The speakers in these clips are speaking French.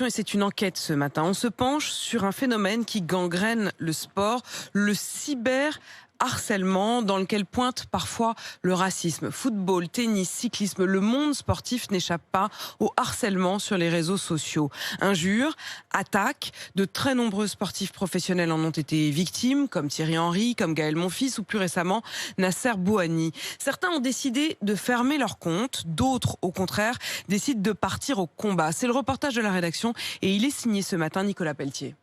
Et c'est une enquête ce matin. On se penche sur un phénomène qui gangrène le sport, le cyberharcèlement, dans lequel pointe parfois le racisme. Football, tennis, cyclisme, le monde sportif n'échappe pas au harcèlement sur les réseaux sociaux. Injures, attaques, de très nombreux sportifs professionnels en ont été victimes, comme Thierry Henry, comme Gaël Monfils ou plus récemment Nasser Bouhanni. Certains ont décidé de fermer leur compte, d'autres au contraire décident de partir au combat. C'est le reportage de la rédaction et il est signé ce matin Nicolas Pelletier.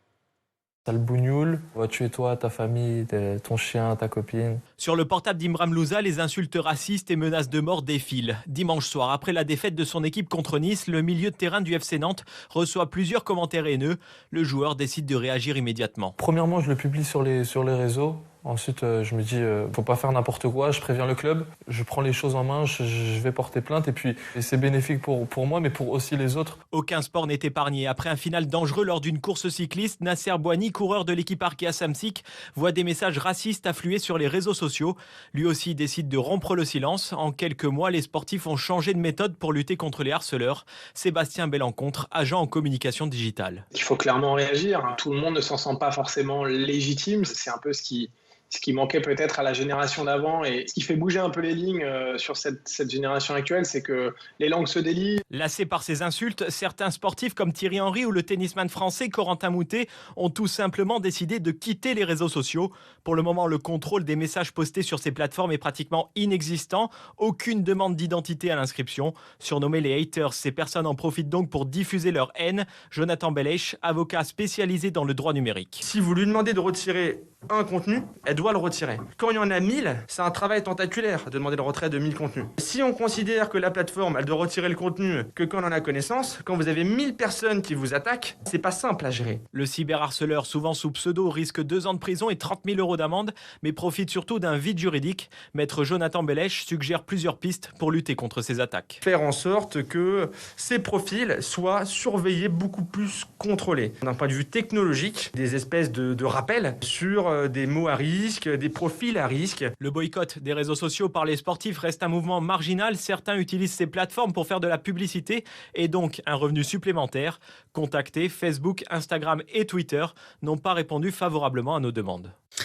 Sale bougnoule, on va tuer toi, ta famille, ton chien, ta copine. Sur le portable d'Imran Louza, les insultes racistes et menaces de mort défilent. Dimanche soir, après la défaite de son équipe contre Nice, le milieu de terrain du FC Nantes reçoit plusieurs commentaires haineux. Le joueur décide de réagir immédiatement. Premièrement, je le publie sur les réseaux. Ensuite, je me dis, faut pas faire n'importe quoi, je préviens le club, je prends les choses en main, je vais porter plainte et c'est bénéfique pour moi, mais pour aussi les autres. Aucun sport n'est épargné. Après un final dangereux lors d'une course cycliste, Nasser Bouhanni, coureur de l'équipe Arkea Samsic, voit des messages racistes affluer sur les réseaux sociaux. Lui aussi décide de rompre le silence. En quelques mois, les sportifs ont changé de méthode pour lutter contre les harceleurs. Sébastien Bellencontre, agent en communication digitale. Il faut clairement réagir. Tout le monde ne s'en sent pas forcément légitime. C'est un peu ce qui manquait peut-être à la génération d'avant. Et ce qui fait bouger un peu les lignes sur cette génération actuelle, c'est que les langues se délient. Lassés par ces insultes, certains sportifs comme Thierry Henry ou le tennisman français Corentin Moutet ont tout simplement décidé de quitter les réseaux sociaux. Pour le moment, le contrôle des messages postés sur ces plateformes est pratiquement inexistant. Aucune demande d'identité à l'inscription. Surnommés les haters, ces personnes en profitent donc pour diffuser leur haine. Jonathan Bellèche, avocat spécialisé dans le droit numérique. Si vous lui demandez de retirer un contenu, elle doit le retirer. Quand il y en a 1000, c'est un travail tentaculaire de demander le retrait de 1000 contenus. Si on considère que la plateforme, elle doit retirer le contenu que quand on en a connaissance, quand vous avez 1000 personnes qui vous attaquent, c'est pas simple à gérer. Le cyberharceleur, souvent sous pseudo, risque 2 ans de prison et 30 000 € d'amende, mais profite surtout d'un vide juridique. Maître Jonathan Bellèche suggère plusieurs pistes pour lutter contre ces attaques. Faire en sorte que ces profils soient surveillés, beaucoup plus contrôlés. D'un point de vue technologique, des espèces de rappels sur des mots à risque, des profils à risque. Le boycott des réseaux sociaux par les sportifs reste un mouvement marginal. Certains utilisent ces plateformes pour faire de la publicité et donc un revenu supplémentaire. Contactés, Facebook, Instagram et Twitter n'ont pas répondu favorablement à nos demandes.